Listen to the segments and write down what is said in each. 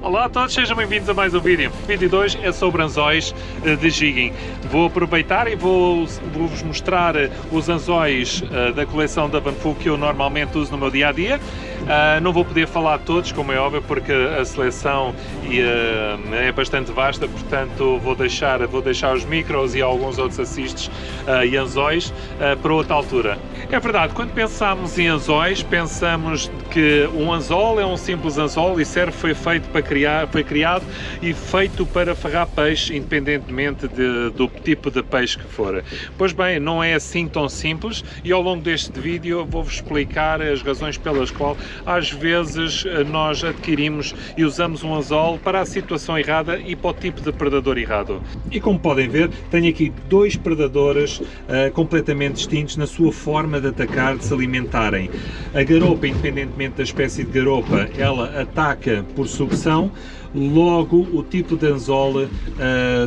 Olá a todos, sejam bem-vindos a mais um vídeo. O vídeo de hoje é sobre anzóis de jigging. Vou aproveitar e vou-vos mostrar os anzóis da coleção da Van Foo que eu normalmente uso no meu dia-a-dia. Não vou poder falar de todos, como é óbvio, porque a seleção é bastante vasta, portanto vou deixar os micros e alguns outros assistes e anzóis para outra altura. É verdade, quando pensamos em anzóis, pensamos que um anzol é um simples anzol e foi criado e feito para ferrar peixe, independentemente do tipo de peixe que for. Pois bem, não é assim tão simples e ao longo deste vídeo vou-vos explicar as razões pelas quais às vezes nós adquirimos e usamos um anzol para a situação errada e para o tipo de predador errado. E como podem ver, tenho aqui dois predadores completamente distintos na sua forma de atacar, de se alimentarem. A garopa, independentemente da espécie de garopa, ela ataca por sucção. Logo, o tipo de anzol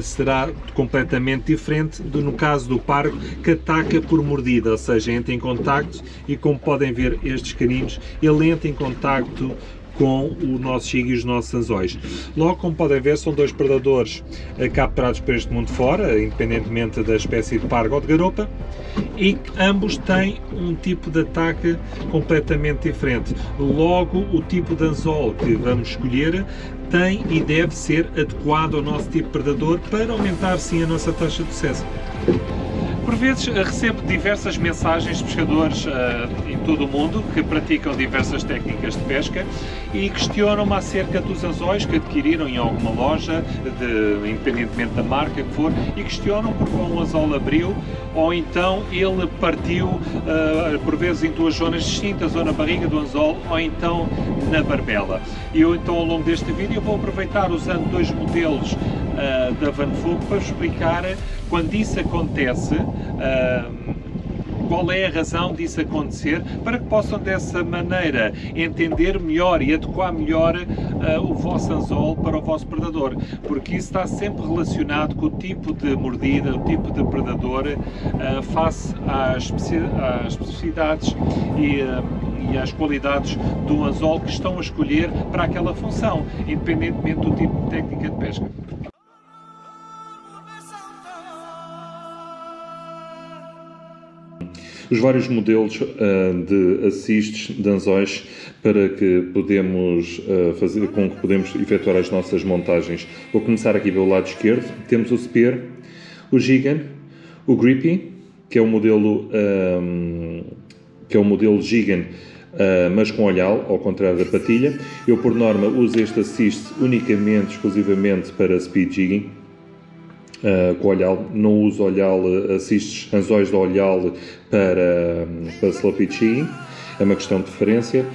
será completamente diferente no caso do pargo, que ataca por mordida, ou seja, entra em contacto e, como podem ver, estes caninos, ele entra em contacto com o nosso jig e os nossos anzóis. Logo, como podem ver, são dois predadores capturados por este mundo fora, independentemente da espécie de pargo ou de garopa, e ambos têm um tipo de ataque completamente diferente. Logo, o tipo de anzol que vamos escolher tem e deve ser adequado ao nosso tipo de predador para aumentar sim a nossa taxa de sucesso. Por vezes recebo diversas mensagens de pescadores em todo o mundo que praticam diversas técnicas de pesca e questionam-me acerca dos anzóis que adquiriram em alguma loja, independentemente da marca que for, e questionam porque um anzol abriu ou então ele partiu, por vezes em duas zonas distintas, ou na barriga do anzol ou então na barbela. E eu então ao longo deste vídeo vou aproveitar usando dois modelos da Van Foo para explicar quando isso acontece, qual é a razão disso acontecer, para que possam dessa maneira entender melhor e adequar melhor o vosso anzol para o vosso predador, porque isso está sempre relacionado com o tipo de mordida, o tipo de predador, face às especificidades e às qualidades do anzol que estão a escolher para aquela função, independentemente do tipo de técnica de pesca. Os vários modelos de assistes de anzóis para que podemos fazer com que podemos efetuar as nossas montagens. Vou começar aqui pelo lado esquerdo. Temos o Spear, o Gigan, o Grippy, que é o modelo Gigan, mas com olhal, ao contrário da patilha. Eu, por norma, uso este assist unicamente, exclusivamente para speed jigging. Com olhal, não uso olhal, assistes anzóis de olhal para sloppy jigging, é uma questão de preferência.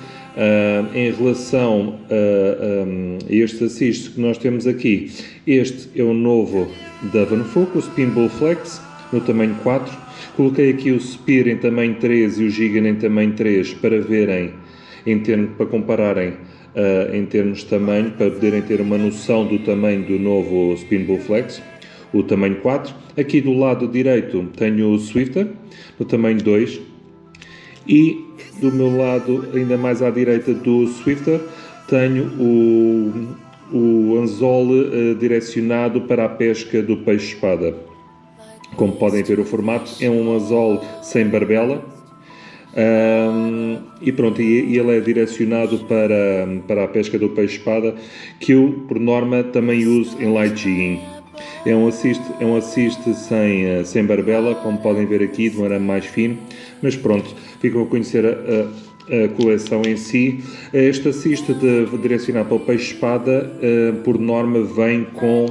Em relação a estes assistes que nós temos aqui, este é o novo da Van Foo, o Spinball Flex, no tamanho 4. Coloquei aqui o Spear em tamanho 3 e o Gigan em tamanho 3 para verem, para compararem em termos de tamanho, para poderem ter uma noção do tamanho do novo Spinball Flex. O tamanho 4. Aqui do lado direito tenho o Swifter, no tamanho 2. E do meu lado, ainda mais à direita do Swifter, tenho o anzol direcionado para a pesca do peixe-espada. Como podem ver, o formato é um anzol sem barbela. E pronto, e ele é direcionado para a pesca do peixe-espada, que eu, por norma, também uso em light jigging. É um assist sem barbela, como podem ver aqui, de um arame mais fino, mas pronto, ficam a conhecer a coleção em si. Este assist direcionado para o peixe-espada, por norma, vem com,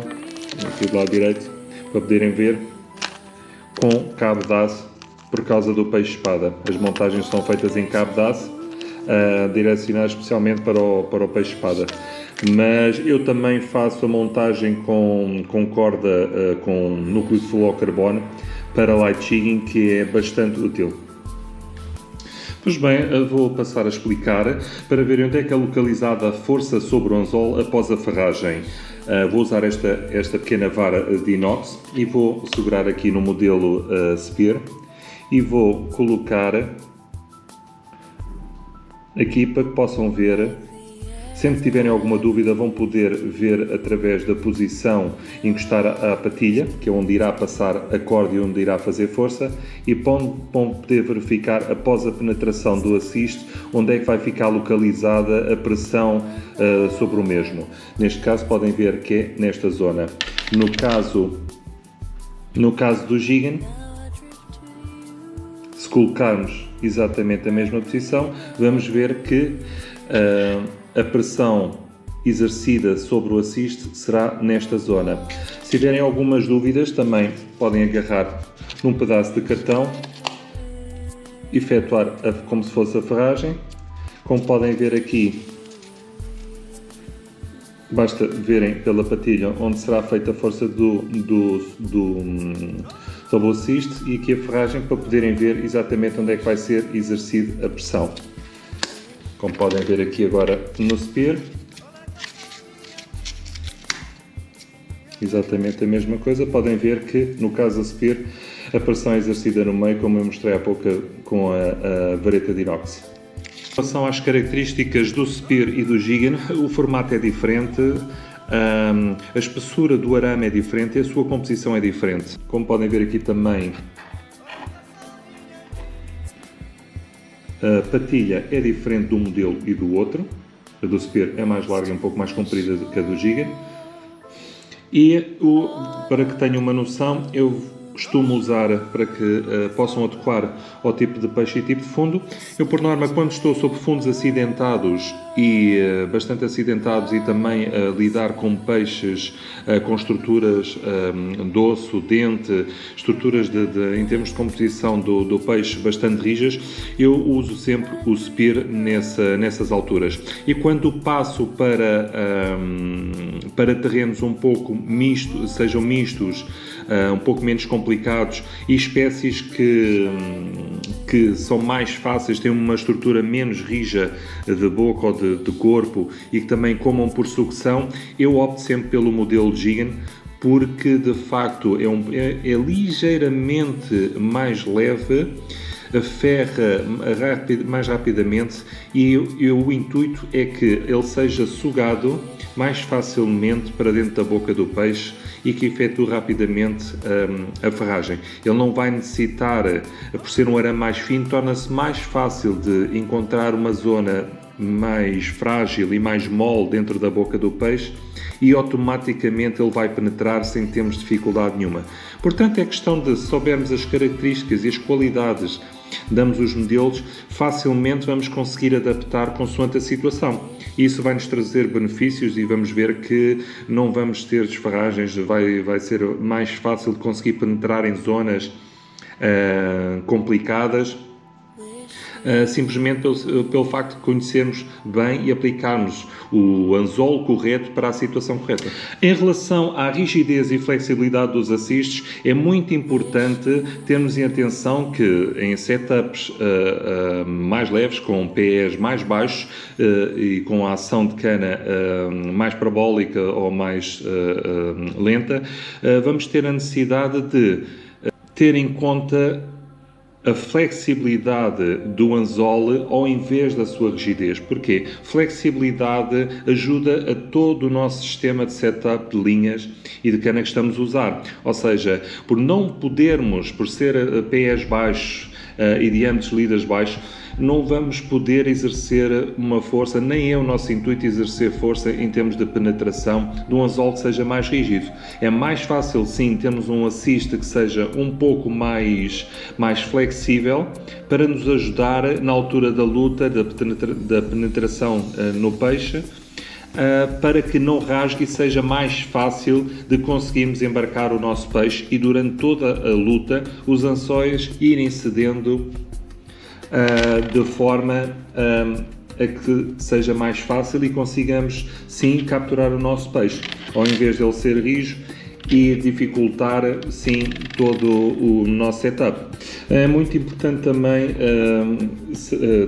aqui do lado direito, para poderem ver, com cabo de aço, por causa do peixe-espada. As montagens são feitas em cabo de aço, direcionadas especialmente para o peixe-espada. Mas eu também faço a montagem com corda com núcleo de fluorocarbono para light jigging, que é bastante útil. Pois bem, vou passar a explicar para ver onde é que é localizada a força sobre o anzol após a ferragem. Vou usar esta pequena vara de inox e vou segurar aqui no modelo Spear e vou colocar aqui para que possam ver Sempre que tiverem alguma dúvida vão poder ver através da posição, encostar à patilha, que é onde irá passar a corda e onde irá fazer força, e vão poder verificar após a penetração do assist onde é que vai ficar localizada a pressão sobre o mesmo. Neste caso podem ver que é nesta zona. No caso do Gigan, se colocarmos exatamente a mesma posição, vamos ver que a pressão exercida sobre o assist será nesta zona. Se tiverem algumas dúvidas, também podem agarrar num pedaço de cartão, efetuar como se fosse a ferragem. Como podem ver aqui, basta verem pela patilha onde será feita a força sobre o assist, e aqui a ferragem para poderem ver exatamente onde é que vai ser exercida a pressão. Como podem ver aqui agora no spear, exatamente a mesma coisa. Podem ver que no caso do spear a pressão é exercida no meio, como eu mostrei há pouco com a vareta de inox. Em relação às características do spear e do Gigan, o formato é diferente, a espessura do arame é diferente e a sua composição é diferente. Como podem ver aqui também, a patilha é diferente de um modelo e do outro. A do spear é mais larga e um pouco mais comprida do que a do Gigan. E para que tenham uma noção, eu costumo usar para que possam adequar ao tipo de peixe e tipo de fundo. Eu, por norma, quando estou sobre fundos acidentados e bastante acidentados, e também lidar com peixes com estruturas de osso, dente, estruturas em termos de composição do peixe bastante rijas, eu uso sempre o spear nessas alturas. E quando passo para terrenos um pouco mistos, sejam mistos, um pouco menos complicados, e espécies que são mais fáceis, têm uma estrutura menos rija de boca ou de corpo, e que também comam por sucção, eu opto sempre pelo modelo Gigan, porque de facto é ligeiramente mais leve, ferra mais rapidamente, e o intuito é que ele seja sugado mais facilmente para dentro da boca do peixe e que efetue rapidamente a ferragem. Ele não vai necessitar, por ser um arame mais fino, torna-se mais fácil de encontrar uma zona mais frágil e mais mole dentro da boca do peixe, e automaticamente ele vai penetrar sem termos dificuldade nenhuma. Portanto, é questão de, se soubermos as características e as qualidades de ambos os modelos, facilmente vamos conseguir adaptar consoante a situação. Isso vai nos trazer benefícios, e vamos ver que não vamos ter desferragens, vai ser mais fácil de conseguir penetrar em zonas complicadas, simplesmente pelo facto de conhecermos bem e aplicarmos o anzol correto para a situação correta. Em relação à rigidez e flexibilidade dos assists, é muito importante termos em atenção que em setups mais leves, com PEs mais baixos e com a ação de cana mais parabólica ou mais lenta, vamos ter a necessidade de ter em conta a flexibilidade do anzol ao invés da sua rigidez. Porquê? Flexibilidade ajuda a todo o nosso sistema de setup de linhas e de cana que estamos a usar. Ou seja, por não podermos, por ser PEs baixos e diâmetros líderes baixos, não vamos poder exercer uma força, nem é o nosso intuito exercer força em termos de penetração de um anzol que seja mais rígido. É mais fácil, sim, termos um assist que seja um pouco mais flexível, para nos ajudar na altura da luta, da penetração no peixe, para que não rasgue e seja mais fácil de conseguirmos embarcar o nosso peixe, e durante toda a luta os anzóis irem cedendo de forma a que seja mais fácil e consigamos sim capturar o nosso peixe, ao invés de ele ser rijo e dificultar sim todo o nosso setup. É muito importante também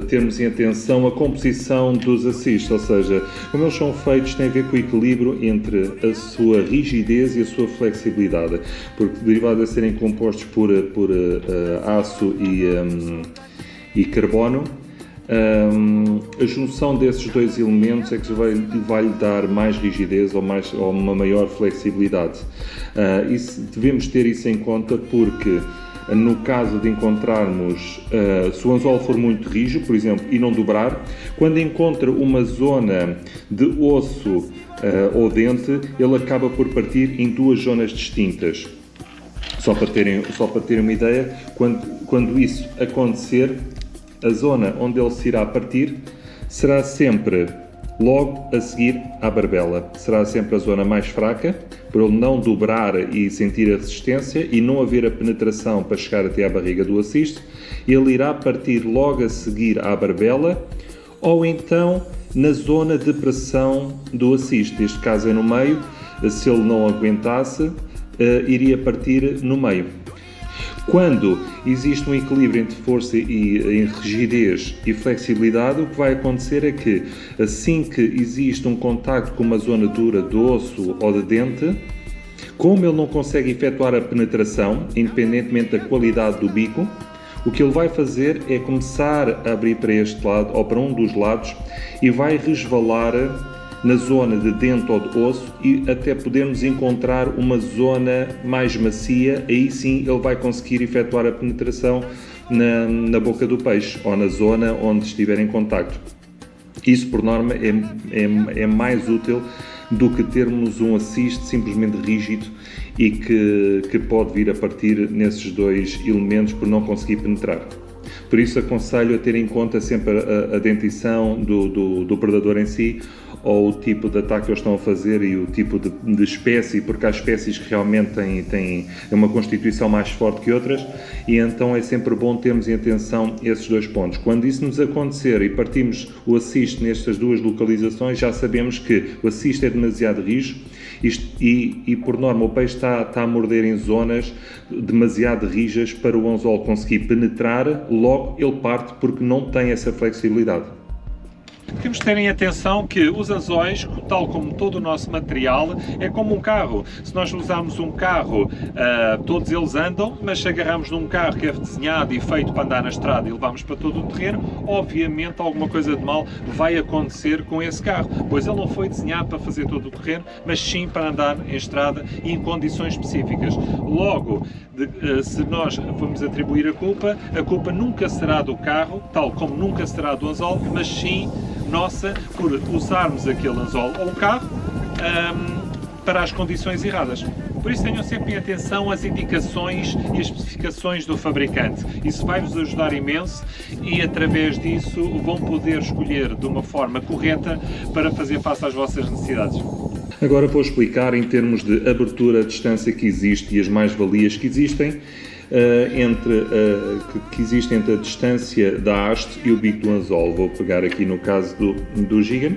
termos em atenção a composição dos assists, ou seja, como eles são feitos, tem a ver com o equilíbrio entre a sua rigidez e a sua flexibilidade, porque derivados a serem compostos por aço e carbono, A junção desses dois elementos é que vai lhe dar mais rigidez ou uma maior flexibilidade. Devemos ter isso em conta porque, no caso de encontrarmos, se o anzol for muito rígido, por exemplo, e não dobrar, quando encontra uma zona de osso ou dente, ele acaba por partir em duas zonas distintas. Só para terem uma ideia, quando isso acontecer, a zona onde ele se irá partir será sempre logo a seguir à barbela. Será sempre a zona mais fraca, por ele não dobrar e sentir a resistência e não haver a penetração para chegar até à barriga do assiste. Ele irá partir logo a seguir à barbela ou então na zona de pressão do assiste. Neste caso é no meio, se ele não aguentasse, iria partir no meio. Quando existe um equilíbrio entre força e rigidez e flexibilidade, o que vai acontecer é que, assim que existe um contacto com uma zona dura de osso ou de dente, como ele não consegue efetuar a penetração, independentemente da qualidade do bico, o que ele vai fazer é começar a abrir para este lado ou para um dos lados e vai resvalar na zona de dente ou de osso e até podermos encontrar uma zona mais macia, aí sim ele vai conseguir efetuar a penetração na boca do peixe ou na zona onde estiver em contacto. Isso, por norma, é mais útil do que termos um assiste simplesmente rígido e que pode vir a partir nesses dois elementos por não conseguir penetrar. Por isso aconselho a ter em conta sempre a dentição do predador em si, ou o tipo de ataque que eles estão a fazer e o tipo de espécie, porque há espécies que realmente têm uma constituição mais forte que outras, e então é sempre bom termos em atenção esses dois pontos. Quando isso nos acontecer e partimos o assiste nestas duas localizações, já sabemos que o assiste é demasiado rígido e por norma o peixe está a morder em zonas demasiado rijas para o anzol conseguir penetrar, logo ele parte porque não tem essa flexibilidade. Temos de ter em atenção que os anzóis, tal como todo o nosso material, é como um carro. Se nós usarmos um carro, todos eles andam, mas se agarramos num carro que é desenhado e feito para andar na estrada e levamos para todo o terreno, obviamente alguma coisa de mal vai acontecer com esse carro, pois ele não foi desenhado para fazer todo o terreno, mas sim para andar em estrada e em condições específicas. Logo, se nós formos atribuir a culpa nunca será do carro, tal como nunca será do anzol, mas sim nossa por usarmos aquele anzol ou o carro para as condições erradas. Por isso tenham sempre em atenção as indicações e as especificações do fabricante. Isso vai-vos ajudar imenso e através disso vão poder escolher de uma forma correta para fazer face às vossas necessidades. Agora vou explicar em termos de abertura a distância que existe e as mais-valias que existem entre a distância da haste e o bico do anzol. Vou pegar aqui no caso do Gigan,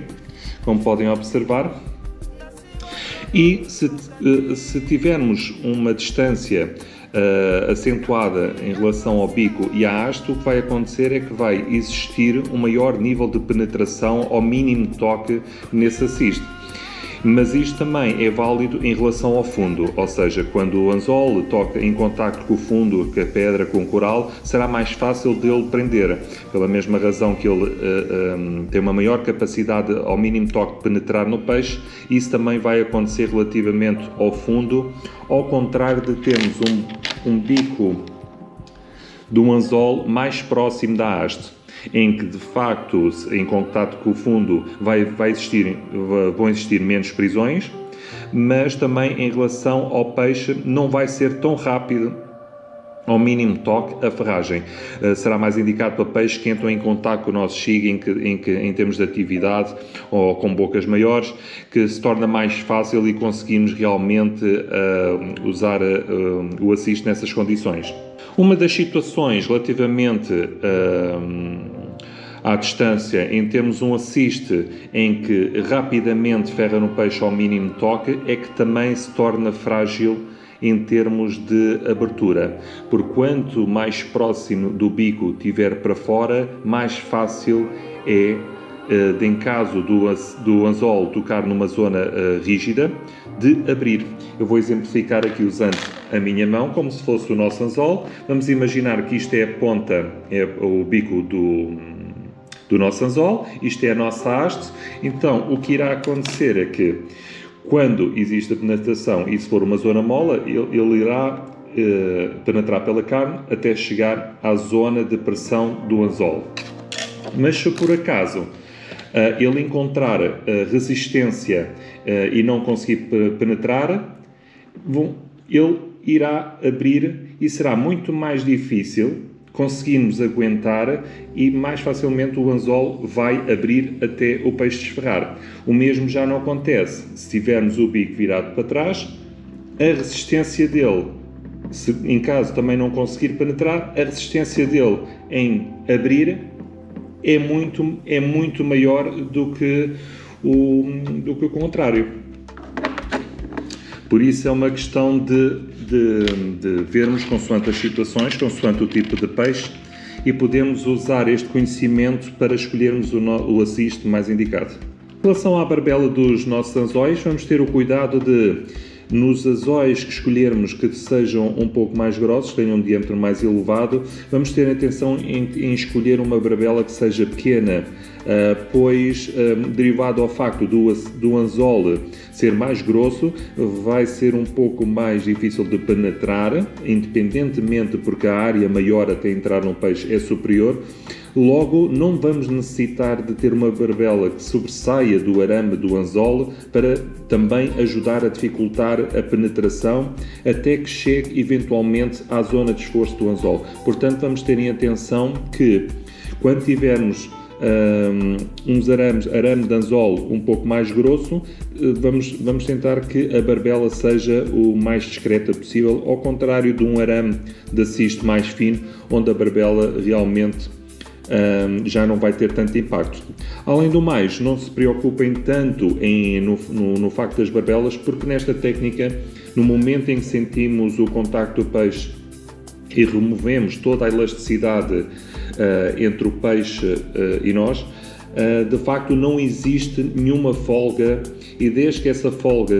como podem observar. E se tivermos uma distância acentuada em relação ao bico e à haste, o que vai acontecer é que vai existir um maior nível de penetração ao mínimo toque nesse assiste. Mas isto também é válido em relação ao fundo, ou seja, quando o anzol toca em contacto com o fundo, com a pedra, com o coral, será mais fácil dele prender, pela mesma razão que ele tem uma maior capacidade ao mínimo toque de penetrar no peixe. Isso também vai acontecer relativamente ao fundo, ao contrário de termos um bico de um anzol mais próximo da haste, em que de facto em contato com o fundo vão existir menos prisões, mas também em relação ao peixe não vai ser tão rápido ao mínimo toque a ferragem. Será mais indicado para peixes que entram em contato com o nosso Giga em termos de atividade ou com bocas maiores, que se torna mais fácil e conseguimos realmente usar o assiste nessas condições. Uma das situações relativamente à distância, em termos um assiste em que rapidamente ferra no peixe ao mínimo toque, é que também se torna frágil em termos de abertura, porque quanto mais próximo do bico tiver para fora, mais fácil é, em caso do anzol tocar numa zona rígida, de abrir. Eu vou exemplificar aqui usando a minha mão como se fosse o nosso anzol. Vamos imaginar que isto é a ponta, é o bico do nosso anzol, isto é a nossa haste. Então, o que irá acontecer é que, quando existe a penetração e se for uma zona mola, ele irá penetrar pela carne até chegar à zona de pressão do anzol. Mas se por acaso ele encontrar resistência e não conseguir penetrar, ele irá abrir e será muito mais difícil conseguirmos aguentar e mais facilmente o anzol vai abrir até o peixe desferrar. O mesmo já não acontece se tivermos o bico virado para trás. A resistência dele, se em caso também não conseguir penetrar, a resistência dele em abrir é muito maior do que o contrário. Por isso é uma questão de vermos consoante as situações, consoante o tipo de peixe, e podemos usar este conhecimento para escolhermos o assiste mais indicado. Em relação à barbela dos nossos anzóis, vamos ter o cuidado de, nos anzóis que escolhermos que sejam um pouco mais grossos, tenham um diâmetro mais elevado, vamos ter atenção em escolher uma barbela que seja pequena, pois, derivado ao facto do anzol ser mais grosso, vai ser um pouco mais difícil de penetrar, independentemente porque a área maior até entrar no peixe é superior. Logo, não vamos necessitar de ter uma barbela que sobressaia do arame do anzol para também ajudar a dificultar a penetração até que chegue eventualmente à zona de esforço do anzol. Portanto, vamos ter em atenção que quando tivermos arame de anzol um pouco mais grosso, vamos tentar que a barbela seja o mais discreta possível, ao contrário de um arame de assiste mais fino, onde a barbela realmente já não vai ter tanto impacto. Além do mais, não se preocupem tanto no facto das barbelas, porque nesta técnica, no momento em que sentimos o contacto do peixe e removemos toda a elasticidade entre o peixe e nós, de facto não existe nenhuma folga, e desde que essa folga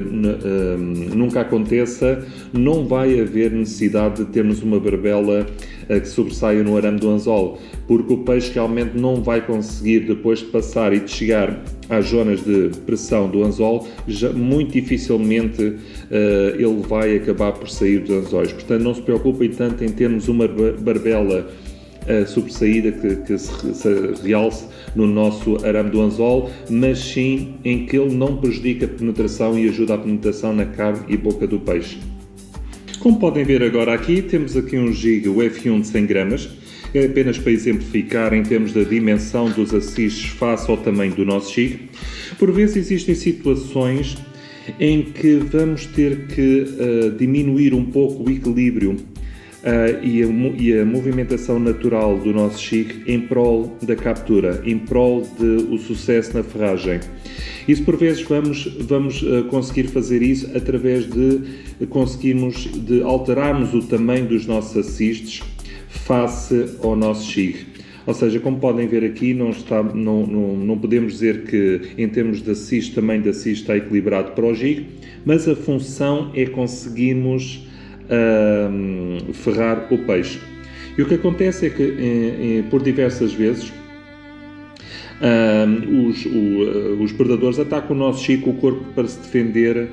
nunca aconteça, não vai haver necessidade de termos uma barbela que sobressaia no arame do anzol, porque o peixe realmente não vai conseguir, depois de passar e de chegar às zonas de pressão do anzol, muito dificilmente ele vai acabar por sair dos anzóis. Portanto, não se preocupem tanto em termos uma barbela sobressaída que se realce no nosso arame do anzol, mas sim em que ele não prejudica a penetração e ajuda a penetração na carne e boca do peixe. Como podem ver agora aqui, temos aqui um jig F1 de 100 gramas, é apenas para exemplificar em termos da dimensão dos assistes face ao tamanho do nosso jig. Por vezes existem situações em que vamos ter que diminuir um pouco o equilíbrio e a movimentação natural do nosso jig em prol da captura, em prol do sucesso na ferragem. Isso por vezes vamos conseguir fazer isso através de alterarmos o tamanho dos nossos assistes face ao nosso jig. Ou seja, como podem ver aqui, não podemos dizer que em termos de assist, tamanho de assist está equilibrado para o jig, mas a função é conseguirmos ferrar o peixe. E o que acontece é que por diversas vezes os predadores atacam o nosso jig com o corpo para se defender,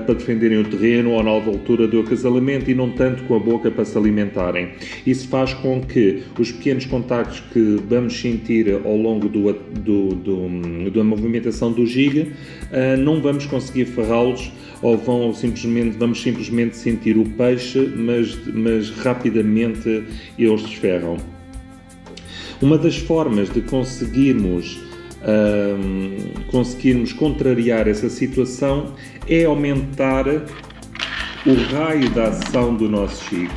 para defenderem o terreno ou na altura do acasalamento, e não tanto com a boca para se alimentarem. Isso faz com que os pequenos contactos que vamos sentir ao longo da movimentação do jig não vamos conseguir ferrá-los, ou vamos simplesmente sentir o peixe, mas rapidamente eles desferram. Uma das formas de conseguirmos contrariar essa situação é aumentar o raio da ação do nosso jig.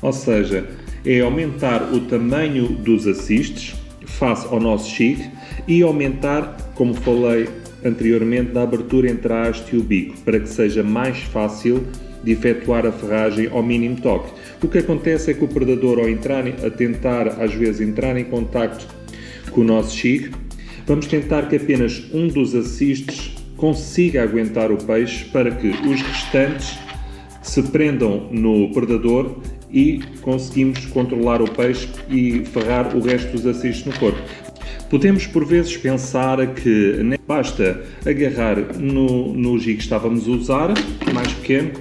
Ou seja, é aumentar o tamanho dos assistes face ao nosso jig e aumentar, como falei anteriormente, da abertura entre a haste e o bico, para que seja mais fácil de efetuar a ferragem ao mínimo toque. O que acontece é que o predador, ao tentar às vezes entrar em contacto com o nosso jig, vamos tentar que apenas um dos assistes consiga aguentar o peixe para que os restantes se prendam no predador e conseguimos controlar o peixe e ferrar o resto dos assistes no corpo. Podemos por vezes pensar que basta agarrar no jig que estávamos a usar, mais pequeno,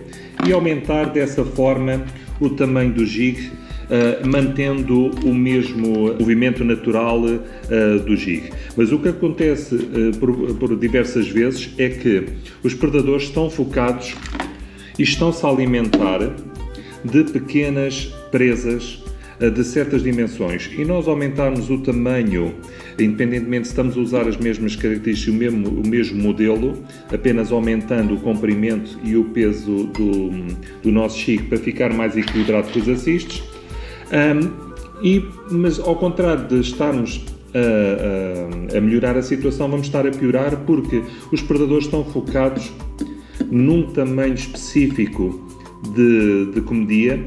e aumentar dessa forma o tamanho do jig, mantendo o mesmo movimento natural do jig. Mas o que acontece por diversas vezes é que os predadores estão focados e estão-se a alimentar de pequenas presas de certas dimensões, e nós aumentarmos o tamanho, independentemente se estamos a usar as mesmas características, o mesmo modelo, apenas aumentando o comprimento e o peso do nosso jig para ficar mais equilibrado com os assistes, mas ao contrário de estarmos a melhorar a situação, vamos estar a piorar, porque os predadores estão focados num tamanho específico de comedia,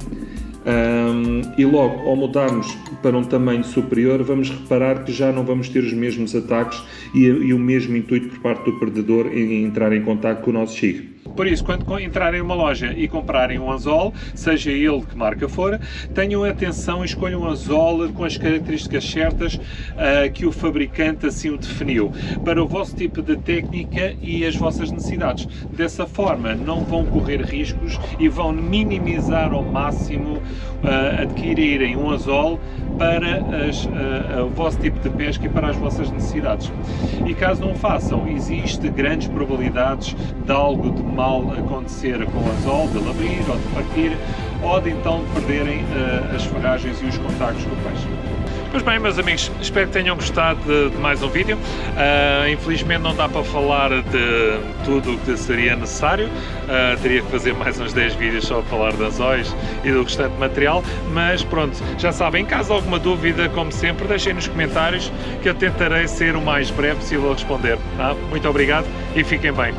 e logo ao mudarmos para um tamanho superior, vamos reparar que já não vamos ter os mesmos ataques e o mesmo intuito por parte do predador em entrar em contato com o nosso jig. Por isso, quando entrarem em uma loja e comprarem um anzol, seja ele que marca for, tenham atenção e escolham um anzol com as características certas que o fabricante assim o definiu, para o vosso tipo de técnica e as vossas necessidades. Dessa forma, não vão correr riscos e vão minimizar ao máximo adquirirem um anzol para o vosso tipo de pesca e para as vossas necessidades. E caso não o façam, existe grandes probabilidades de algo de mal acontecer com o anzol, de ele abrir ou de partir, ou de então perderem as ferragens e os contactos com o peixe. Pois bem, meus amigos, espero que tenham gostado de mais um vídeo. Infelizmente não dá para falar de tudo o que seria necessário, teria que fazer mais uns 10 vídeos só a falar de anzóis e do restante material, mas pronto, já sabem, em caso de alguma dúvida, como sempre, deixem nos comentários que eu tentarei ser o mais breve possível a responder. Muito obrigado e fiquem bem.